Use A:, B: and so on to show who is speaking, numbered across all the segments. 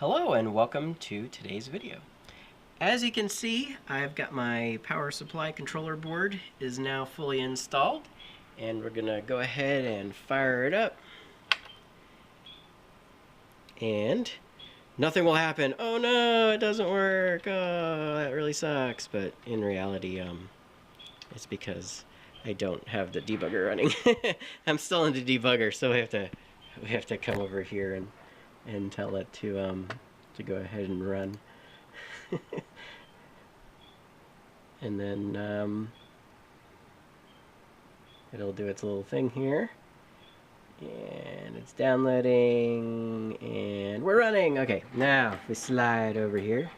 A: Hello and welcome to today's video. As you can see, I've got my power supply controller board is now fully installed, and we're gonna go ahead and fire it up. And nothing will happen. Oh no, it doesn't work. Oh, that really sucks. But in reality, it's because I don't have the debugger running. I'm still in the debugger, so we have to come over here and tell it to go ahead and run. And then it'll do its little thing here, and it's downloading, and we're running. Okay, now if we slide over here,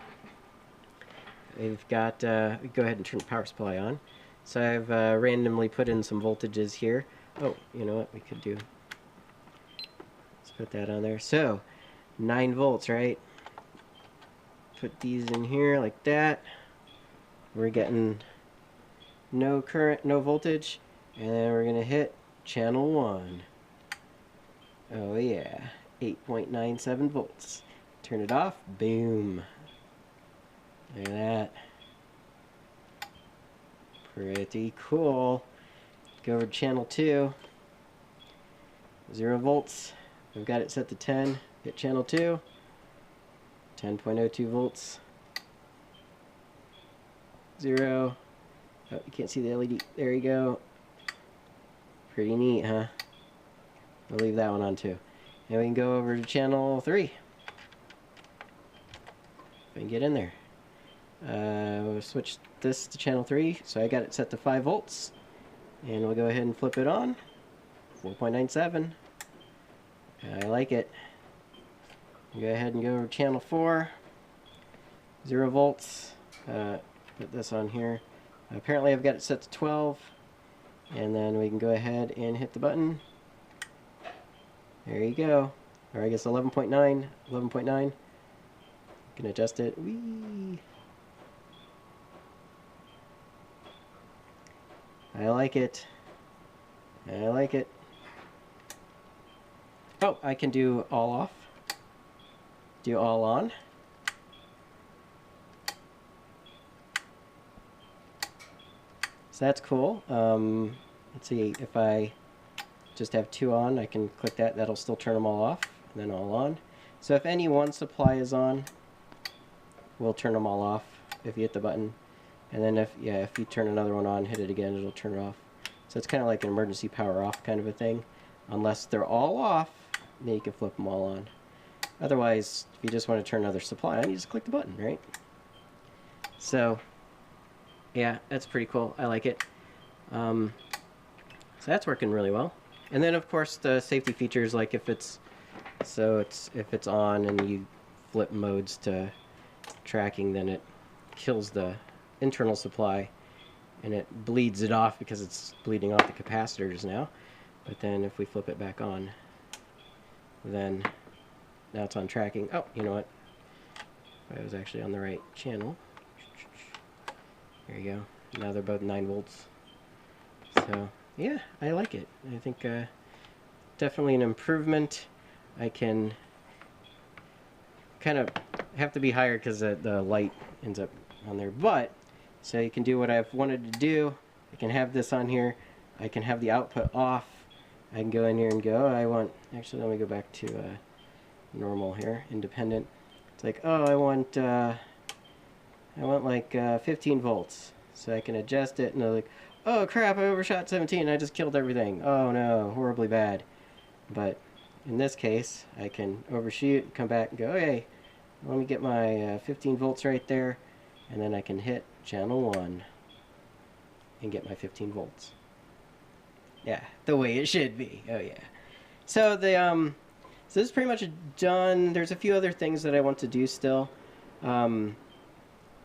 A: we've got we go ahead and turn the power supply on. So I've randomly put in some voltages here. Oh, you know what we could do? Let's put that on there. So 9 volts, right? Put these in here like that. We're getting no current, no voltage, and then we're gonna hit channel 1. Oh yeah, 8.97 volts. Turn it off, boom. Look at that. Pretty cool. Go over to channel 2. 0 volts. We've got it set to 10. Hit channel 2. 10.02 volts. 0. Oh, you can't see the LED. There you go. Pretty neat, huh? We'll leave that one on too. And we can go over to channel 3. If we can get in there. We'll switch this to channel 3. So I got it set to 5 volts. And we'll go ahead and flip it on. 4.97. I like it. Go ahead and go over to channel 4. 0 volts. Put this on here. Apparently I've got it set to 12. And then we can go ahead and hit the button. There you go. Or I guess 11.9. 11.9. Can adjust it. Whee! I like it. I like it. Oh, I can do all off. Do all on. So that's cool. Let's see, if I just have 2 on, I can click that. That'll still turn them all off, and then all on. So if any one supply is on, we'll turn them all off if you hit the button. And then if you turn another one on, hit it again, it'll turn it off. So it's kind of like an emergency power off kind of a thing. Unless they're all off, then you can flip them all on. Otherwise, if you just want to turn another supply on, you just click the button, right? So, yeah, that's pretty cool. I like it. So that's working really well. And then, of course, the safety features, like if it's on and you flip modes to tracking, then it kills the internal supply and it bleeds it off because it's bleeding off the capacitors now. But then if we flip it back on, then now it's on tracking. Oh, you know what? I was actually on the right channel. There you go. Now they're both 9 volts. So, yeah, I like it. I think definitely an improvement. I can kind of have to be higher because the light ends up on there. But, so you can do what I've wanted to do. I can have this on here. I can have the output off. I can go in here and go, I want, actually let me go back to normal here, independent. It's like, oh, I want like 15 volts. So I can adjust it, and they're like, oh crap, I overshot 17, I just killed everything. Oh no, horribly bad. But in this case, I can overshoot, come back and go, hey, let me get my 15 volts right there, and then I can hit channel 1 and get my 15 volts. Yeah, the way it should be. Oh yeah. So the so this is pretty much done. There's a few other things that I want to do still. I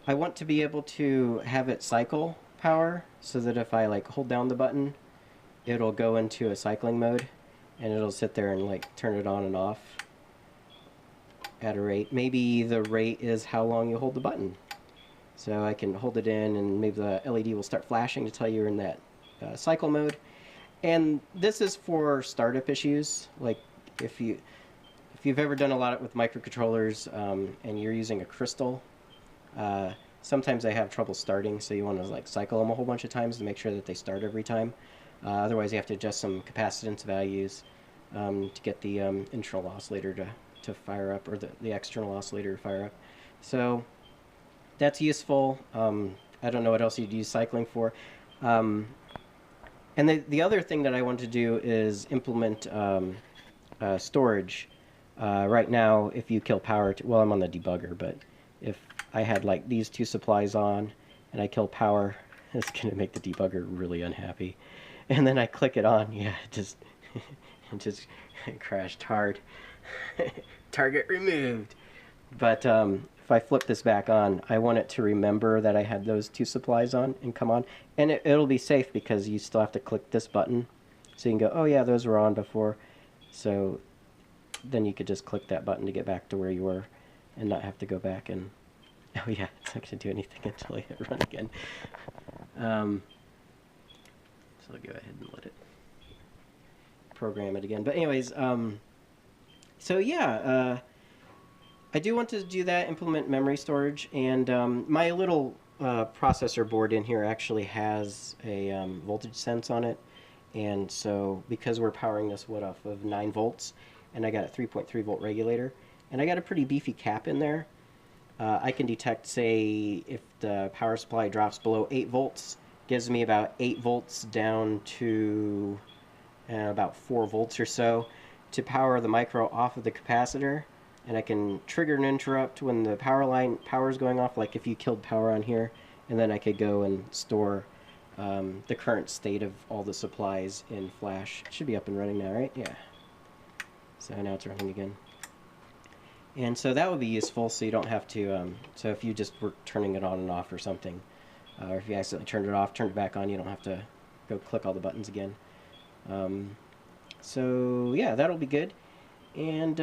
A: want to be able to have it cycle power so that if I like hold down the button, it'll go into a cycling mode and it'll sit there and like turn it on and off at a rate. Maybe the rate is how long you hold the button. So I can hold it in and maybe the LED will start flashing to tell you're in that cycle mode. And this is for startup issues. Like if you you've ever done a lot with microcontrollers and you're using a crystal, sometimes they have trouble starting, so you want to like cycle them a whole bunch of times to make sure that they start every time. Otherwise, you have to adjust some capacitance values to get the internal oscillator to fire up, or the external oscillator to fire up. So that's useful. I don't know what else you'd use cycling for. And the other thing that I want to do is implement storage. Right now, if you kill power, well, I'm on the debugger, but if I had like these two supplies on and I kill power, it's going to make the debugger really unhappy. And then I click it on, yeah, it just crashed hard. Target removed. But if I flip this back on, I want it to remember that I had those two supplies on and come on. And it'll be safe because you still have to click this button. So you can go, oh yeah, those were on before. So then you could just click that button to get back to where you were and not have to go back and, oh yeah, it's not going to do anything until I hit run again. So I'll go ahead and let it program it again. But anyways, so yeah, I do want to do that, implement memory storage, and my little processor board in here actually has a voltage sense on it, and so because we're powering this wood off of 9 volts, and I got a 3.3 volt regulator, and I got a pretty beefy cap in there, I can detect, say, if the power supply drops below 8 volts, gives me about 8 volts down to about 4 volts or so to power the micro off of the capacitor, and I can trigger an interrupt when the power is going off, like if you killed power on here, and then I could go and store the current state of all the supplies in Flash. It should be up and running now, right? Yeah. So now it's running again. And so that would be useful, so you don't have to, so if you just were turning it on and off or something, or if you accidentally turned it off, turned it back on, you don't have to go click all the buttons again. So yeah, that'll be good. And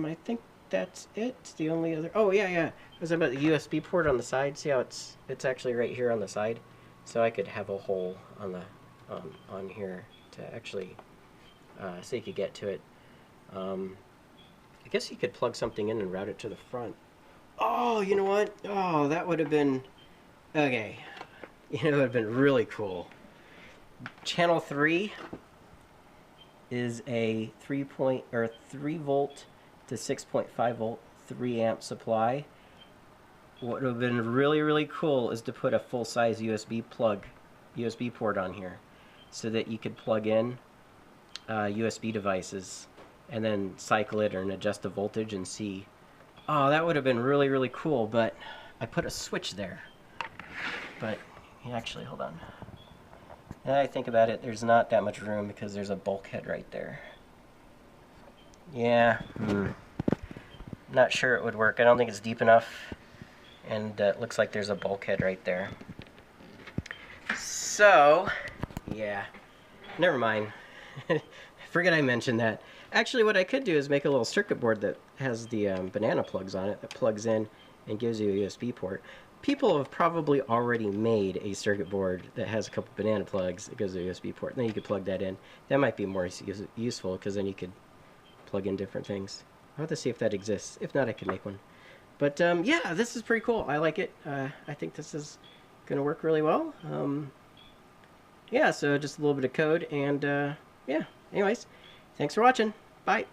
A: I think that's it. The only other, oh yeah, I was about the USB port on the side. See how it's actually right here on the side, so I could have a hole on the on here to actually so you could get to it. I guess you could plug something in and route it to the front. Oh, you know what? Oh, that would have been okay. You know, it would have been really cool. Channel 3 is a 3 volt to 6.5 volt 3 amp supply. What would have been really cool is to put a full-size USB port on here, so that you could plug in USB devices and then cycle it and adjust the voltage and see. Oh, that would have been really cool, but I put a switch there. But actually, hold on. Now I think about it, there's not that much room because there's a bulkhead right there. Yeah, not sure it would work. I don't think it's deep enough, and it looks like there's a bulkhead right there. So, yeah, never mind. Forget I mentioned that. Actually, what I could do is make a little circuit board that has the banana plugs on it that plugs in and gives you a USB port. People have probably already made a circuit board that has a couple banana plugs that goes to a USB port, and then you could plug that in. That might be more useful, because then you could plug in different things. I'll have to see if that exists. If not, I could make one. But yeah, this is pretty cool. I like it. I think this is going to work really well. Yeah, so just a little bit of code, and yeah, anyways, thanks for watching. Bye.